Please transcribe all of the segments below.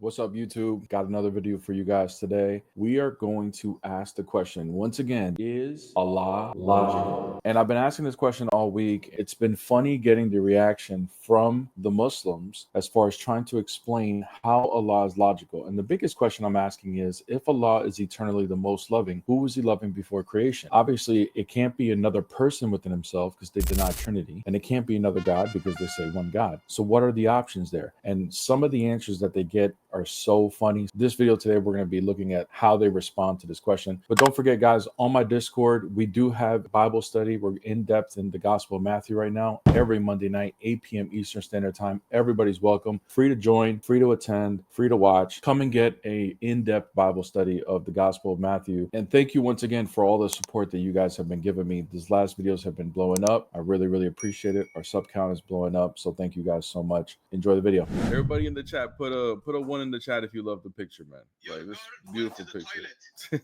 What's up, YouTube? Got another video for you guys today. We are going to ask the question once again, is Allah logical? And I've been asking this question all week. It's been funny getting the reaction from the Muslims as far as trying to explain how Allah is logical. And the biggest question I'm asking is, if Allah is eternally the most loving, who was he loving before creation? Obviously, it can't be another person within himself because they deny Trinity, and it can't be another God because they say one God. So what are the options there? And some of the answers that they get are so funny. This video today, we're going to be looking at how they respond to this question. But don't forget, guys, on my Discord, we do have Bible study. We're in depth in the Gospel of Matthew right now, every Monday night, 8 p.m. Eastern Standard Time. Everybody's welcome. Free to join, free to attend, free to watch. Come and get a in-depth Bible study of the Gospel of Matthew. And thank you once again for all the support that you guys have been giving me. These last videos have been blowing up. I really, really appreciate it. Our sub count is blowing up. So thank you guys so much. Enjoy the video. Everybody in the chat, put a one in the chat if you love the picture, man. Like this beautiful picture.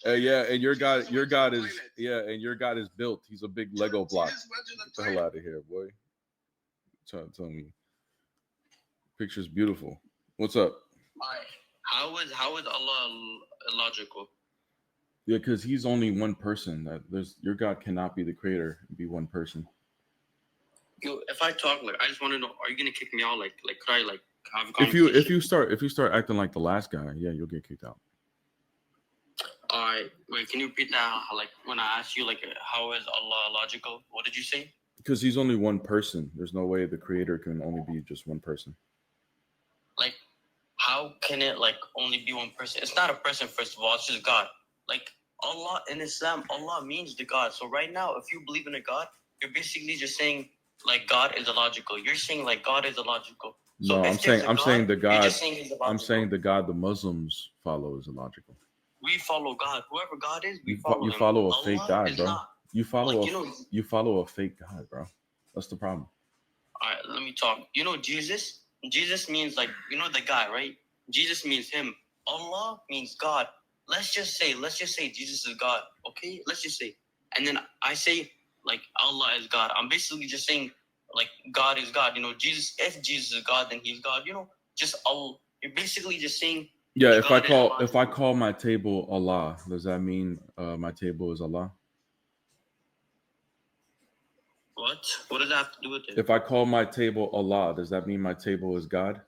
Yeah, and your God is and your God is built. He's a big Lego block. Get the hell out of here, boy. Trying to tell me. Picture's beautiful. What's up? How is Allah illogical? Yeah, because he's only one person. Your God cannot be the creator and be one person. If I talk, I just want to know, are you gonna kick me out? Could I have a conversation? If you start acting like the last guy, yeah, you'll get kicked out. All right, wait, can you repeat that? When I asked you, how is Allah logical? What did you say? Because he's only one person. There's no way the creator can only be just one person. How can it only be one person? It's not a person, first of all. It's just God. Allah in Islam, Allah means the God. So right now, if you believe in a God, you're basically just saying God is illogical. You're saying God is illogical. So no, I'm saying the God the Muslims follow is illogical. We follow God. Whoever God is, we follow him. You follow a Allah fake God, bro. Not. You follow a fake God, bro. That's the problem. All right, let me talk. Jesus? Jesus means the guy, right? Jesus means him. Allah means God. Let's just say Jesus is God, okay? Let's just say. And then I say Allah is God. I'm basically just saying God is God. Jesus, if Jesus is God, then he's God. Just Allah. You're basically just saying. Yeah, if I call my table Allah, does that mean my table is Allah? What? What does that have to do with it? If I call my table Allah, does that mean my table is God?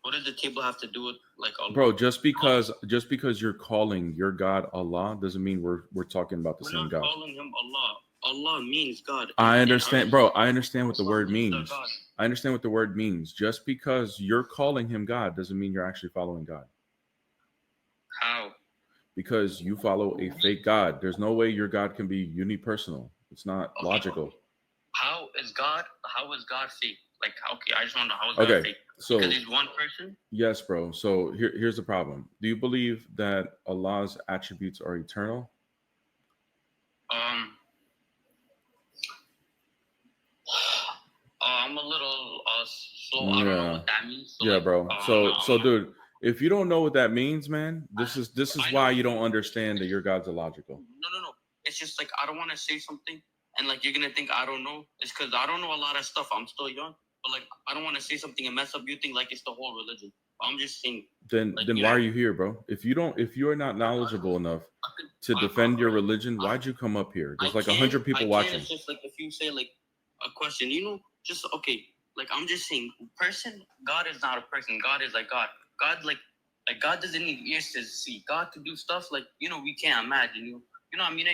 What does the table have to do with Allah? Bro, just because you're calling your God Allah doesn't mean we're talking about the same God. We're not calling him Allah. Allah means God. I understand, bro. I understand what the word means. I understand what the word means. Just because you're calling him God doesn't mean you're actually following God. How? Because you follow a fake God. There's no way your God can be unipersonal. It's not logical. How is God fake? Okay, I just want to know how is God fake? So because he's one person? Yes, bro. So here's the problem. Do you believe that Allah's attributes are eternal? I'm a little slow. I don't know what that means. So bro. So dude, if you don't know what that means, man, this is why you don't understand that your God's illogical. No. It's just I don't want to say something and you're gonna think I don't know. It's because I don't know a lot of stuff. I'm still young, but I don't want to say something and mess up. You think it's the whole religion. I'm just saying. Then why are you here, bro? If you are not knowledgeable enough to defend your religion, why'd you come up here? There's 100 people watching. It's just if you say a question, just okay. I'm just saying, God is not a person. God is God. God God doesn't need ears to see. God could do stuff we can't imagine. You know what I mean?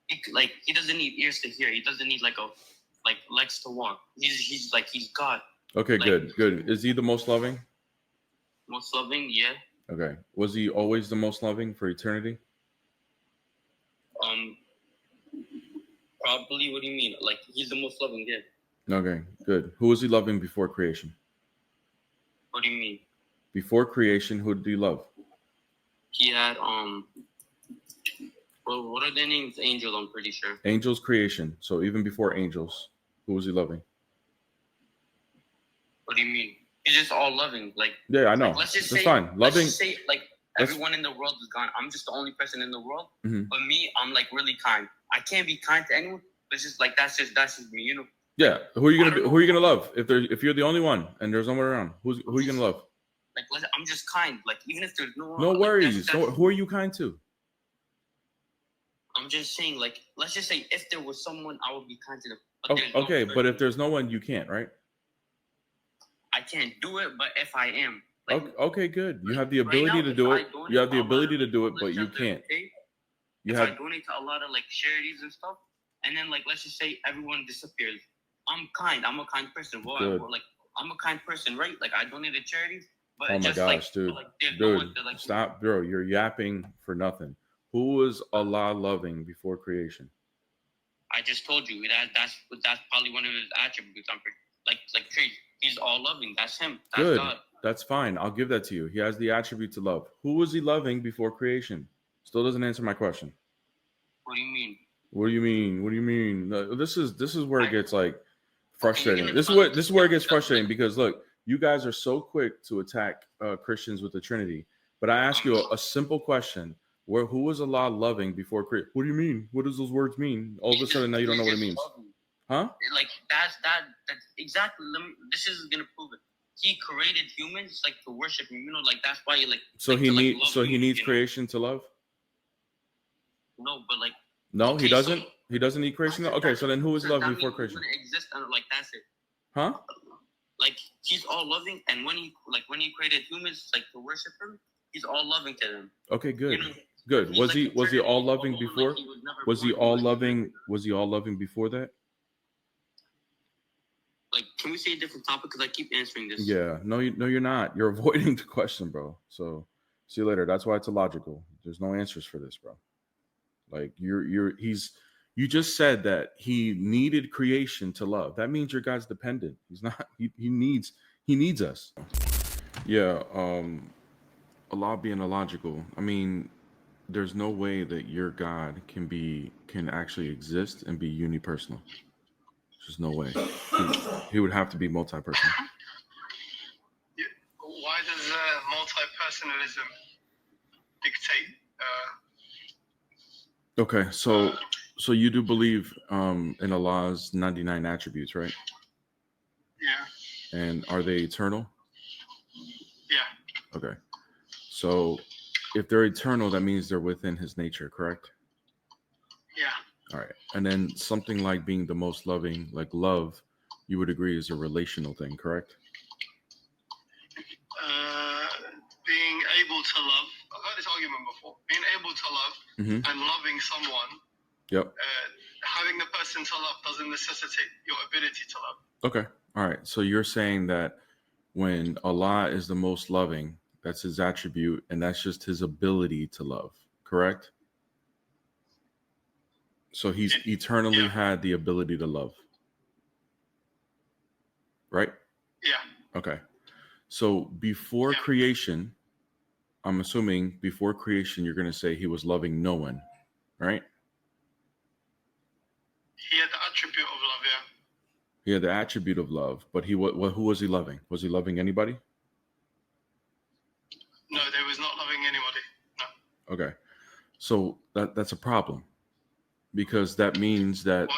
He doesn't need ears to hear. He doesn't need legs to walk. He's God. Okay, good. Is he the most loving? Most loving, yeah. Okay. Was he always the most loving for eternity? Probably. What do you mean? He's the most loving, yeah. Okay, good. Who was he loving before creation? What do you mean? Before creation, who did he love? He had well, what are their names? Angels, I'm pretty sure. Angels, creation. So even before angels, who was he loving? What do you mean? He's just all loving. Yeah, I know. Let's just That's say, fine. Loving. Let's just say everyone in the world is gone. I'm just the only person in the world. Mm-hmm. But me, I'm really kind. I can't be kind to anyone. But it's just that's just me. Yeah. Who are you gonna love if you're the only one and there's no one around? Who are you gonna love? Like, I'm just kind. Like, even if there's no one. No like, worries. Who are you kind to? I'm just saying, like, let's just say if there was someone, I would be kind to them. Okay, but if there's no one, you can't, right? I can't do it, but if I am. Like, okay, good. You have the ability to do it. You have the ability to do it, but you can't. If I donate to a lot of like charities and stuff, and then like let's just say everyone disappears, I'm kind. I'm a kind person. Like I'm a kind person, right? Like I donate to charities, but oh my gosh, dude, stop, bro. You're yapping for nothing. Who was Allah loving before creation? I just told you that's probably one of his attributes. I'm like crazy. He's all loving. That's him. That's good. God. That's fine. I'll give that to you. He has the attribute to love. Who was he loving before creation? Still doesn't answer my question. What do you mean? What do you mean? What do you mean? This is where it gets like frustrating. This is where it gets frustrating because look, you guys are so quick to attack Christians with the Trinity. But I ask you a simple question: who was Allah loving before creation? What do you mean? What does those words mean? All of a sudden now you don't know what it means, huh? Like that's exactly. This is gonna prove it. He created humans like to worship him. You know, like that's why you like. So like, he needs creation to love. No, but like. No, okay, he doesn't. So, he doesn't need creation. Okay, so then who was love before creation? Exist and like that's it. Huh? Like he's all loving, and when he created humans like to worship him, he's all loving to them. Okay, good. You know, good. Was he all loving before? Was he all loving? Was he all loving before that? Like, can we say a different topic? Because I keep answering this. Yeah. No, you're not. You're avoiding the question, bro. So, see you later. That's why it's illogical. There's no answers for this, bro. Like, you just said that he needed creation to love. That means your God's dependent. He's not. He needs us. Yeah. Allah being illogical. I mean, there's no way that your God can actually exist and be unipersonal. There's no way. He would have to be multi-personal. Why does multi-personalism dictate? Okay, so you do believe in Allah's 99 attributes, right? Yeah. And are they eternal? Yeah. Okay. So if they're eternal, that means they're within his nature, correct? Yeah. All right. And then something like being the most loving, like love, you would agree is a relational thing, correct? Being able to love. I've heard this argument before. Being able to love and loving someone. Yep. Having the person to love doesn't necessitate your ability to love. Okay. All right. So you're saying that when Allah is the most loving, that's his attribute, and that's just his ability to love, correct? So he's eternally had the ability to love. Right? Yeah. Okay. So before creation, I'm assuming before creation, you're going to say he was loving no one, right? He had the attribute of love, yeah. He had the attribute of love, but who was he loving? Was he loving anybody? No, they was not loving anybody. No. Okay. So that's a problem. Because that means that,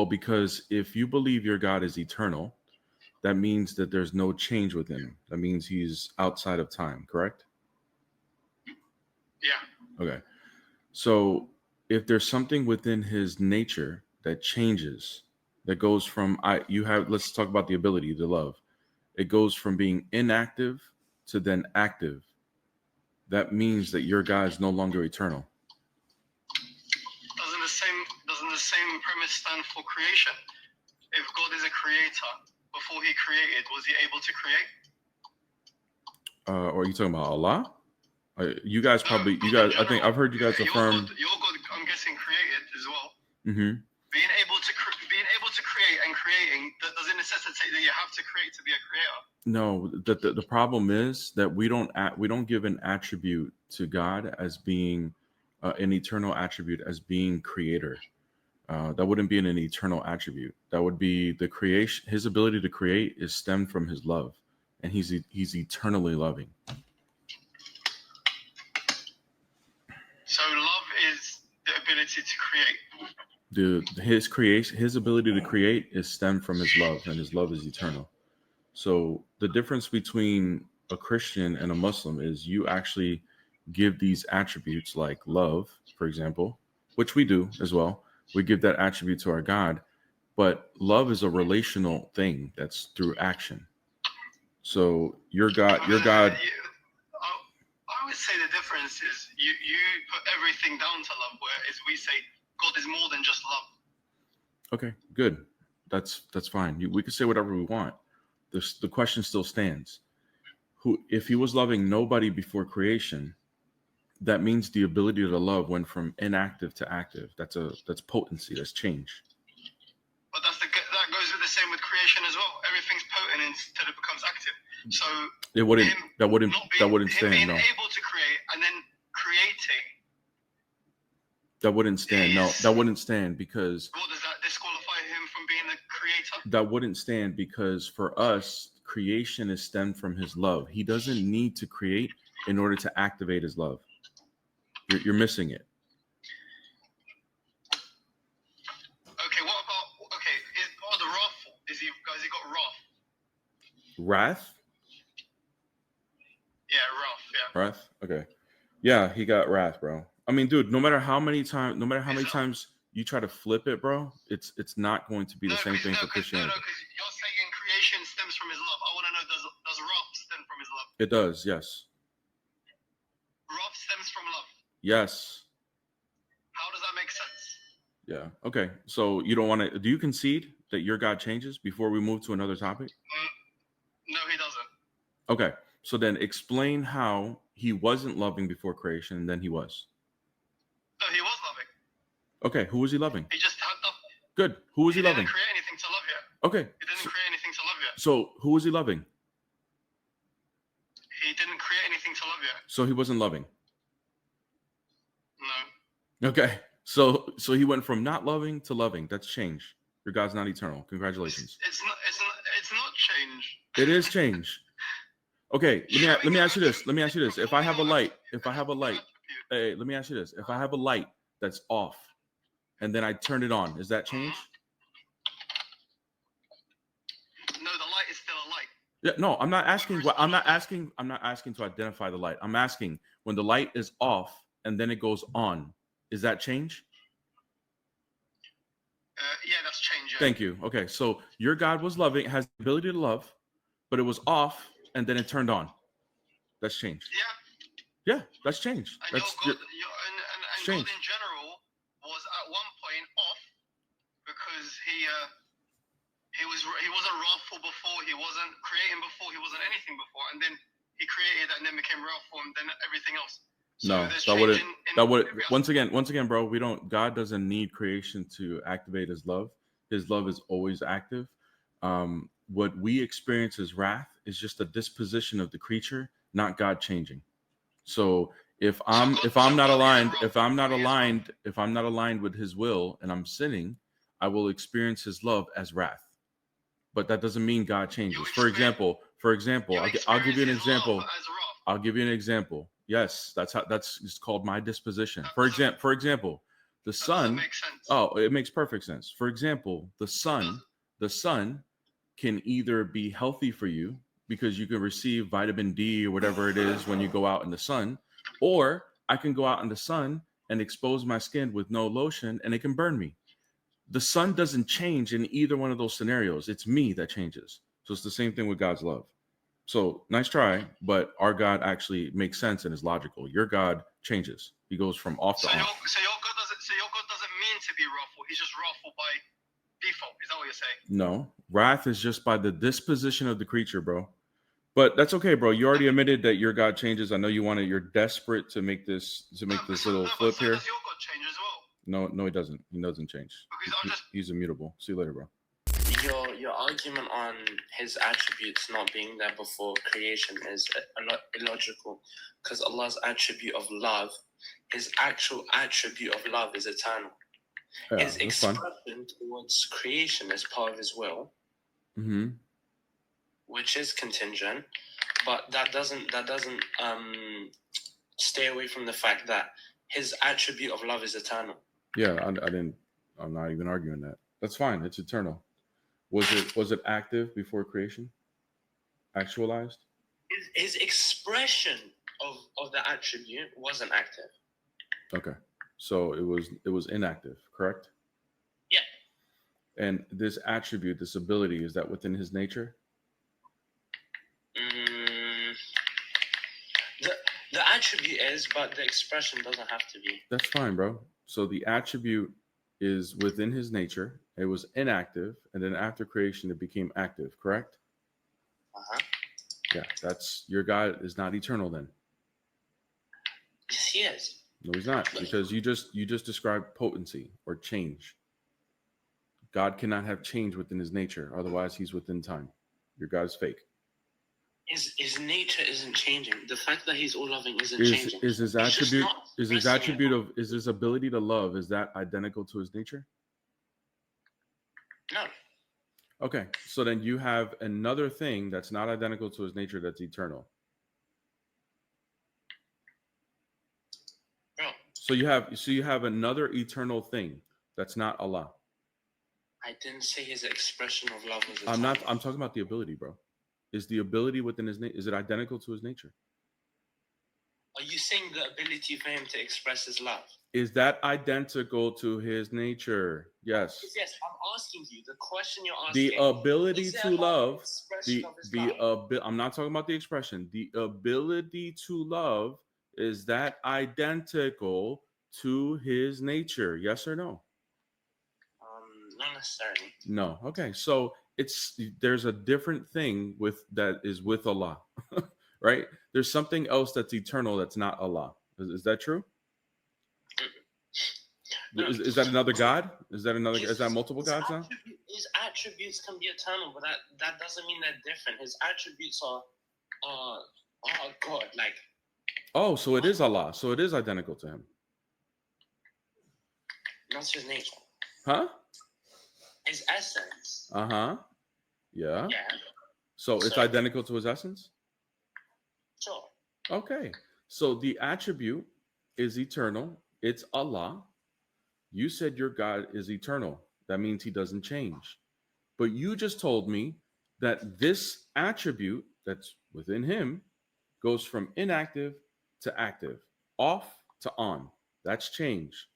because if you believe your God is eternal, that means that there's no change with him. That means he's outside of time, correct? Yeah. Okay. So if there's something within his nature that changes, that goes from, let's talk about the ability to love. It goes from being inactive to then active. That means that your God is no longer eternal. Doesn't the same premise stand for creation? If God is a creator, before he created, was he able to create? Or are you talking about Allah? You guys, I think I've heard you guys affirm. Your God, I'm guessing, created as well. Mm-hmm. Being able to create and creating, does it necessitate that you have to create to be a creator? No, the problem is that we don't give an attribute to God as being an eternal attribute as being creator. That wouldn't be an eternal attribute. That would be the creation. His ability to create is stemmed from his love, and he's eternally loving. So love is the ability to create. His creation, his ability to create is stemmed from his love, and his love is eternal. So the difference between a Christian and a Muslim is you actually give these attributes like love, for example, which we do as well. We give that attribute to our God, but love is a relational thing that's through action. So your God, I would say the difference is you put everything down to love, whereas we say God is more than just love. Okay, good. That's fine. We can say whatever we want. The question still stands. If he was loving nobody before creation, that means the ability to love went from inactive to active. That's potency. That's change. But that goes with the same with creation as well. Everything's potent until it becomes active. So that wouldn't stand. Being No, able to create and then creating. That wouldn't stand. No, that wouldn't stand because. What does that disqualify him from being the creator? That wouldn't stand because for us, creation is stemmed from his love. He doesn't need to create in order to activate his love. You're missing it. Okay, what about is God wrathful? Has he got wrath? Wrath? Yeah, wrath, yeah. Wrath? Okay. Yeah, he got wrath, bro. I mean, dude, no matter how many times you try to flip it, bro, it's not going to be the same thing for Christianity. No, because you're saying creation stems from his love. I want to know, does wrath stem from his love? It does, yes. Wrath stems from love? Yes. How does that make sense? Yeah. Okay. So you don't want to. Do you concede that your God changes before we move to another topic? No, he doesn't. Okay. So then explain how he wasn't loving before creation and then he was. No, he was loving. Okay. Who was he loving? He just had the. Good. Who was he loving? He didn't create anything to love yet. Okay. He didn't create anything to love yet. So who was he loving? He didn't create anything to love yet. So he wasn't loving. No. Okay. So he went from not loving to loving. That's change. Your God's not eternal. Congratulations. It's not change. It is change. Okay, let me ask you this. If I have a light, hey, let me ask you this. If I have a light that's off and then I turn it on, is that change? No, the light is still a light. Yeah, no, I'm not asking to identify the light. I'm asking when the light is off and then it goes on, is that change? Yeah, that's change. Yeah. Thank you. Okay, so your God was loving, has the ability to love, but it was off and then it turned on. That's change. Yeah. Yeah, that's change. And That's God change. in general was at one point off because he wasn't wrathful before, he wasn't creating before, he wasn't anything before, and then he created and then became wrathful and then everything else. So no, that would once again, bro. God doesn't need creation to activate his love. His love is always active. What we experience as wrath is just a disposition of the creature, not God changing. So if I'm not aligned with his will and I'm sinning, I will experience his love as wrath. But that doesn't mean God changes. For example, I'll give you an example. Yes, it's called my disposition. For example, the sun. Oh, it makes perfect sense. For example, the sun can either be healthy for you because you can receive vitamin D or whatever it is when you go out in the sun, or I can go out in the sun and expose my skin with no lotion and it can burn me. The sun doesn't change in either one of those scenarios. It's me that changes. So it's the same thing with God's love. So nice try, but our God actually makes sense and is logical. Your God changes. He goes from off to on. So your God doesn't mean to be wrathful. He's just wrathful by default. Is that what you're saying? No, wrath is just by the disposition of the creature, bro. But that's okay, bro. You already admitted that your God changes. I know you're desperate to make this little flip here. Does your God change as well? No, he doesn't. He doesn't change. He's immutable. See you later, bro. Your argument on his attributes not being there before creation is illogical, because Allah's attribute of love, his actual attribute of love, is eternal. Yeah, his expression towards creation is part of his will, which is contingent, but that doesn't stay away from the fact that his attribute of love is eternal. Yeah, I didn't I'm not even arguing that. That's fine. It's eternal. Was it active before creation? Actualized? His expression of the attribute wasn't active. Okay. So it was inactive, correct? Yeah. And this attribute, this ability, is that within his nature? The attribute is, but the expression doesn't have to be. That's fine, bro. So the attribute is within his nature. It was inactive, and then after creation, it became active, correct? Yeah, that's your God is not eternal then. Yes, he is. No, he's not, because you just described potency or change. God cannot have change within his nature, otherwise he's within time. Your God is fake. His nature isn't changing. The fact that he's all loving isn't changing. Is his attribute is his ability to love, is that identical to his nature? No. Okay, so then you have another thing that's not identical to his nature that's eternal. Bro. So you have another eternal thing that's not Allah. I didn't say his expression of love was eternal. I'm talking about the ability, bro. Is the ability within his nature, is it identical to his nature? Are you saying the ability for him to express his love? Is that identical to his nature? Yes. Yes, I'm asking you. The question you're asking. The ability to love. I'm not talking about the expression. The ability to love, is that identical to his nature? Yes or no? Not necessarily. No. Okay. So there's a different thing that is with Allah, right? There's something else that's eternal that's not Allah. Is that true? No. Is that another God? Is that multiple gods now? His attributes can be eternal, but that doesn't mean they're different. His attributes are God, like. Oh, so it is Allah. So it is identical to him. That's his nature. Huh? His essence. Uh-huh. Yeah. Yeah. So it's identical to his essence? Sure. Okay. So the attribute is eternal. It's Allah. You said your God is eternal. That means he doesn't change. But you just told me that this attribute that's within him goes from inactive to active, off to on. That's change.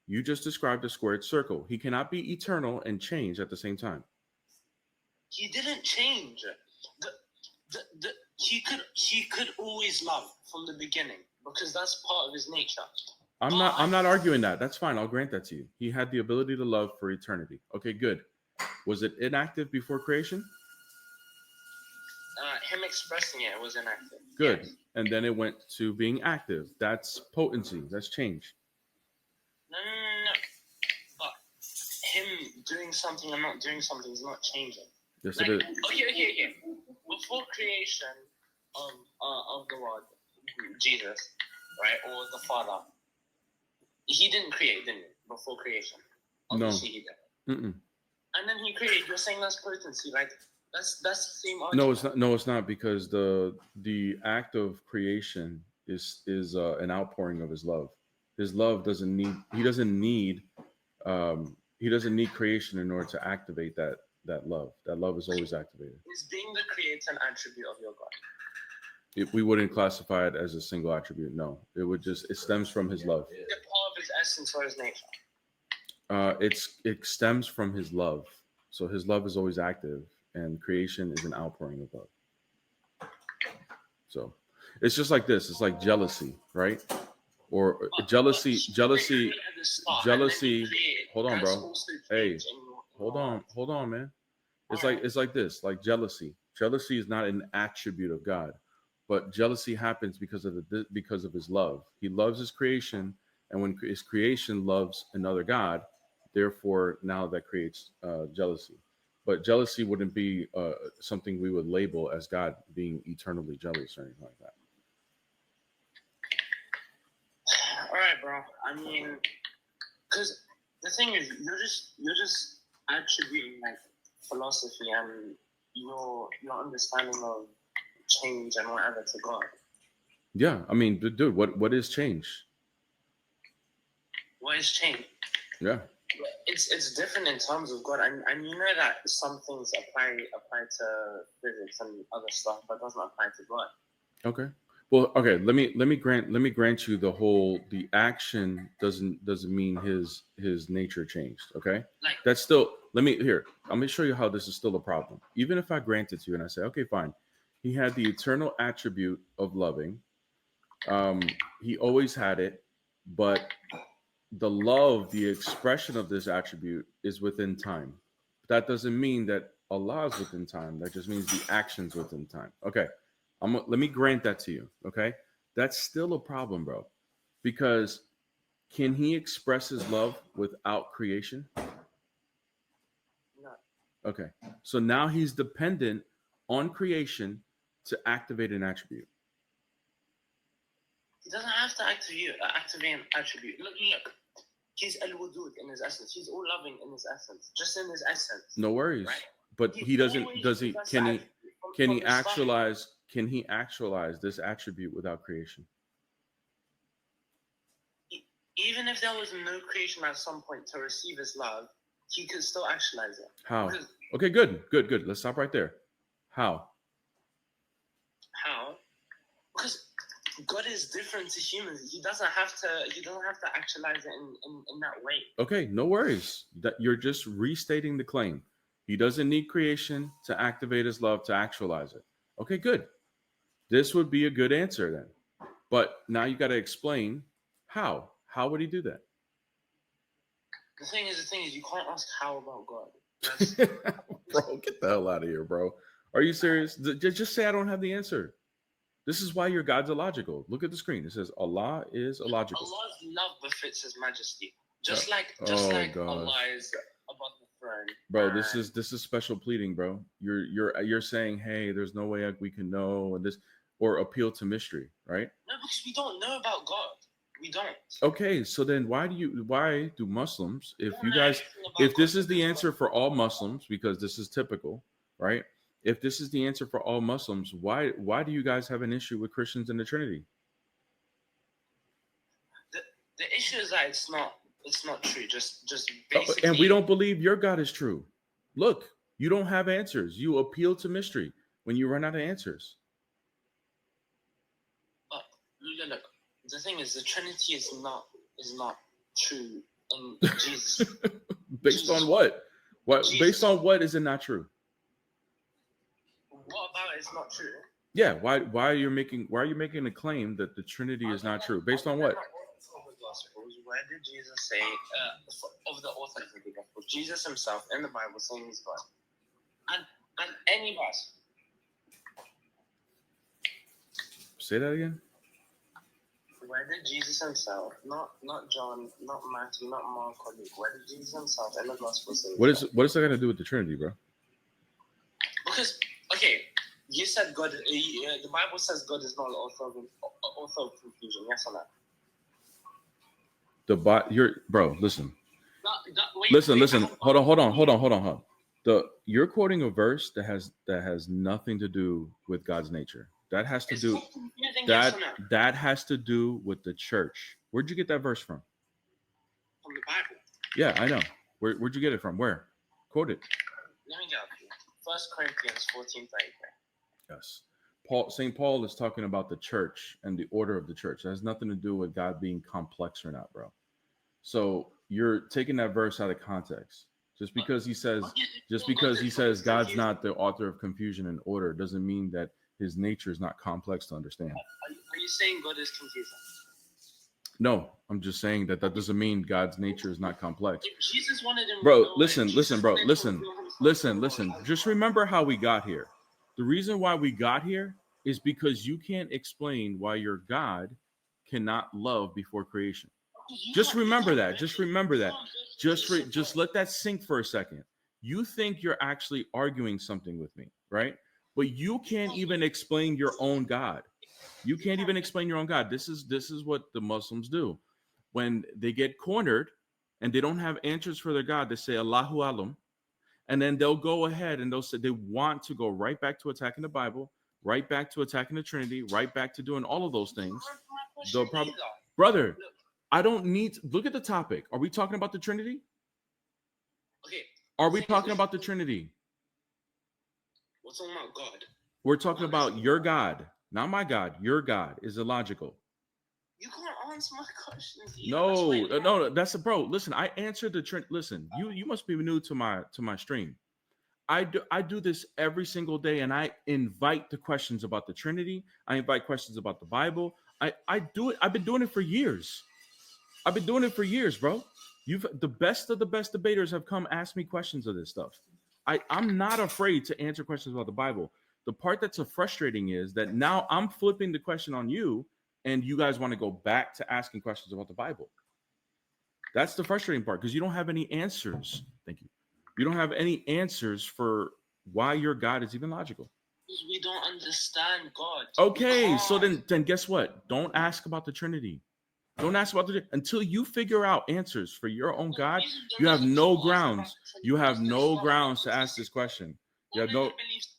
You just described a squared circle. He cannot be eternal and change at the same time. He didn't change. He could always love from the beginning because that's part of his nature. I'm not arguing that. That's fine. I'll grant that to you. He had the ability to love for eternity. Okay, good. Was it inactive before creation? Him expressing it was inactive. Good. Yes. And then it went to being active. That's potency. That's change. No. But him doing something and not doing something is not changing. Yes, it is. Okay. Before creation of the world, Jesus, right, or the Father, he didn't create, didn't he? Before creation. Obviously No. He did. Mm-mm. And then he created. You're saying that's potency, like that's the same argument. No, it's not, because the act of creation is an outpouring of his love. His love doesn't need creation in order to activate that love. That love is always activated. Is being the creator an attribute of your God? We wouldn't classify it as a single attribute. No, it stems from his love. Is it part of his essence or his nature? It stems from his love. So his love is always active, and creation is an outpouring of love. So it's just like this. It's like jealousy, right? Or jealousy. Hold on, bro. Hey, hold on, man. It's like this. Like jealousy. Jealousy is not an attribute of God, but jealousy happens because of his love. He loves his creation, and when his creation loves another God, therefore now that creates jealousy. But jealousy wouldn't be something we would label as God being eternally jealous or anything like that. All right, bro. I mean, because the thing is, you're just attributing like philosophy and your understanding of change and whatever to God. Yeah, I mean, dude, what is change? What is change? Yeah. It's different in terms of God, and you know that some things apply to physics and other stuff, but doesn't apply to God. Okay. Well, okay. Let me grant you the action doesn't mean his nature changed. Okay. Like, That's still. Let me here. I'm gonna show you how this is still a problem. Even if I grant it to you and I say, okay, fine, he had the eternal attribute of loving. He always had it, but the love, the expression of this attribute is within time. That doesn't mean that Allah is within time. That just means the actions within time. Okay. Let me grant that to you. Okay. That's still a problem, bro. Because can he express his love without creation? no, Okay. So now he's dependent on creation to activate an attribute. he doesn't have to activate an attribute. Look. He's al-wudud in his essence. He's all loving in his essence, just in his essence. No worries. Right? But he doesn't. Does he? Can he actualize? Can he actualize this attribute without creation? Even if there was no creation at some point to receive his love, he could still actualize it. How? Okay, good. Let's stop right there. How? Because God is different to humans. He doesn't have to actualize it in that way. Okay, no worries. That you're just restating the claim. He doesn't need creation to activate his love to actualize it. Okay, good. This would be a good answer then. But now you got to explain how. How would he do that? The thing is, you can't ask how about God. Bro, get the hell out of here, bro. Are you serious? Just say I don't have the answer. This is why your God's illogical. Look at the screen. It says Allah is illogical. Allah's love befits His Majesty, just like Allah is above the throne. Bro, this is special pleading, bro. You're saying, hey, there's no way we can know, and this, or appeal to mystery, right? No, because we don't know about God. We don't. Okay, so then why do Muslims, if this is the answer for all Muslims, because this is typical, right? If this is the answer for all Muslims, why do you guys have an issue with Christians and the Trinity? The issue is that it's not true. Just basically. And we don't believe your God is true. Look, you don't have answers. You appeal to mystery when you run out of answers. But look, the thing is, the Trinity is not true in Jesus. Based on what? Based on what is it not true? What about it's not true? Yeah, why are you making a claim that the Trinity is not true? Based on what? Where did Jesus say of the author of the gospel? Jesus himself in the Bible saying he's God. And any verse. Say that again. Where did Jesus himself, not John, not Matthew, not Mark or Luke, where did Jesus himself in the gospel say? What is that got to do with the Trinity, bro? Because you said God. The Bible says God is not the author of confusion. Yes or no? Bro. Listen. Listen. Hold on. You're quoting a verse that has nothing to do with God's nature. That has to do that has to do with the church. Where'd you get that verse from? From the Bible. Yeah, I know. Where'd you get it from? Where? Quote it. Let me go. 1 Corinthians 14:33. Yes. St. Paul is talking about the church and the order of the church. It has nothing to do with God being complex or not, bro. So you're taking that verse out of context. Just because he says God's not the author of confusion and order doesn't mean that his nature is not complex to understand. Are you saying God is confusing? No, I'm just saying that doesn't mean God's nature is not complex. If Jesus wanted him, bro, listen. Just remember how we got here. The reason why we got here is because you can't explain why your God cannot love before creation. Just remember that. Just let that sink for a second. You think you're actually arguing something with me, right? But you can't even explain your own God. You can't even explain your own God. This is what the Muslims do. When they get cornered and they don't have answers for their God, they say Allahu Alam. And then they'll go ahead and they'll say they want to go right back to attacking the Bible, right back to attacking the Trinity, right back to doing all of those things. Brother, I don't need to look at the topic. Are we talking about the Trinity? Okay. Are we talking about the Trinity? We're talking about God. We're talking about your God, not my God. Your God is illogical. You can't answer my questions. No, that's a bro. Listen, I answered the Trinity. Listen, you must be new to my stream. I do this every single day, and I invite the questions about the Trinity. I invite questions about the Bible. I do it. I've been doing it for years. Bro. The best of the best debaters have come ask me questions of this stuff. I'm not afraid to answer questions about the Bible. The part that's so frustrating is that now I'm flipping the question on you, and you guys want to go back to asking questions about the Bible. That's the frustrating part, because you don't have any answers. Thank you. You don't have any answers for why your God is even logical. We don't understand God. Okay, so then guess what? Don't ask about the Trinity. Don't ask about the until you figure out answers for your own God. You have no grounds. You have no grounds to ask this question. You have no.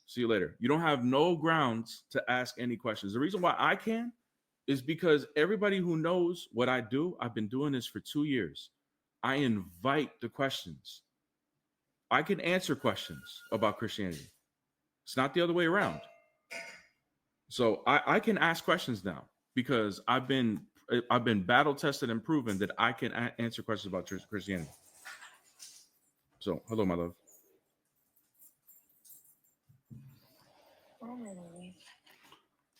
See you later. You don't have no grounds to ask any questions. The reason why I can is because everybody who knows what I do, I've been doing this for 2 years. I invite the questions. I can answer questions about Christianity. It's not the other way around. So I can ask questions now because I've been battle tested and proven that I can answer questions about Christianity. So hello, my love.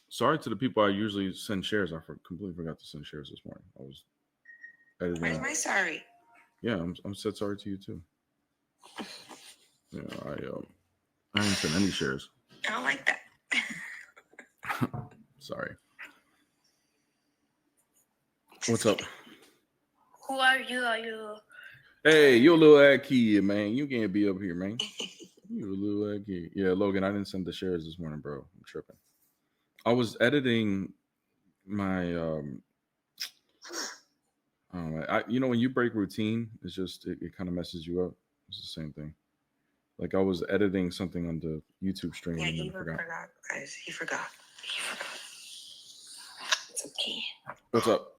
Sorry to the people I usually send shares. I completely forgot to send shares this morning. I was editing. Where's my sorry? Yeah, I'm said sorry to you too. Yeah, I didn't send any shares. I don't like that. Sorry. What's up? Who are you? Are you? Hey, you a little ad kid, man. You can't be up here, man. You a little ad kid. Yeah, Logan, I didn't send the shares this morning, bro. I'm tripping. I was editing my when you break routine, it's just it kind of messes you up. It's the same thing. Like I was editing something on the YouTube stream. Yeah, and he then forgot, guys. He forgot. It's okay. What's up?